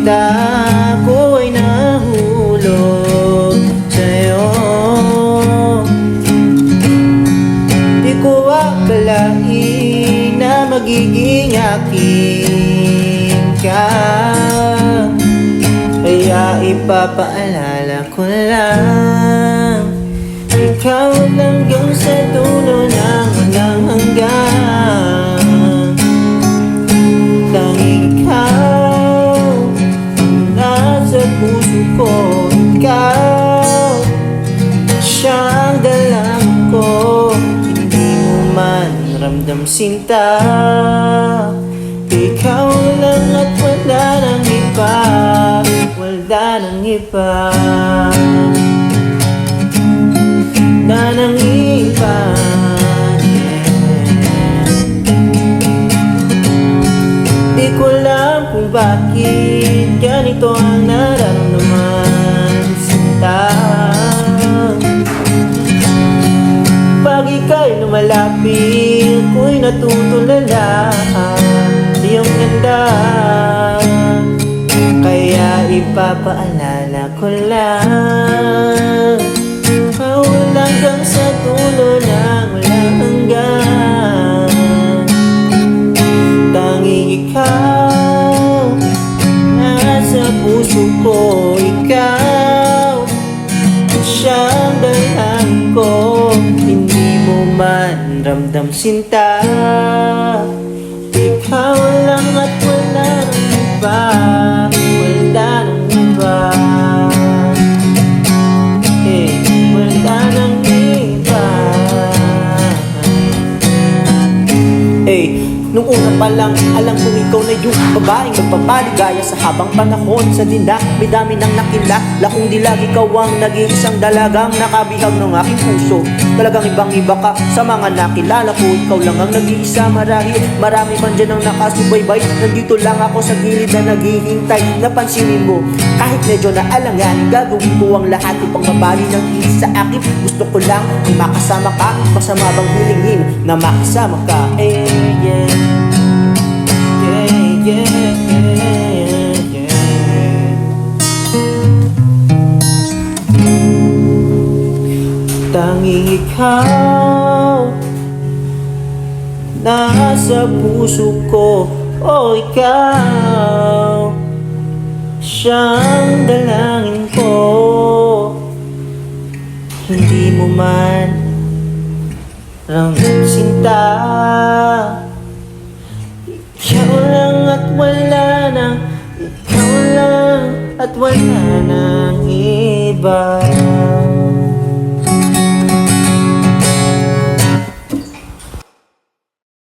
sinta ko'y nahulog sa'yo. Di ko akalain na magiging akin ka, kaya ipapaalala ko lang, ikaw hanggang sa dulo ng walang hanggan. Tanging ikaw nasa puso ko, ikaw siyang dalang ko. Hindi mo man ramdam sinta, ikaw lang at wala nang iba, wala nang iba, wala nang iba. Di ko alam kung bakit ganito ang nararamdaman, sinta. Pag ika'y lumalapit, ko'y natutulala iyong ganda, kaya ipapaalala ko lang, ikaw hanggang sa dulo ng walang hanggan. Tanging ikaw nasa puso ko, ikaw siyang dalang ko. Hindi mo man ramdam sinta, ikaw lang at wala nang iba, wala nang iba, wala nang iba. Nung una pa lang, alam kong ikaw na yung babaeng nagpapaligaya sa habang panahon. Sa dinami dami ng nakilala, kung di lagi ikaw ang nag-iisang dalagang nakabihag ng aking puso. Talagang ibang iba ka sa mga nakilala ko, ikaw lang ang nag-iisa. Marami man dyan ang nakasubaybay, nandito lang ako sa gilid na naghihintay. Napansinin mo, kahit medyo naalangan, gagawin ko ang lahat upang mabali ng ilis sa akin. Gusto ko lang ay makasama ka, masama bang hilingin na makasama ka? Yeah. Tanging ikaw nasa puso ko, oh ikaw siyang dalangin ko. Hindi mo man ramdam sinta, ikaw lang at wala nang, ikaw lang at wala nang iba.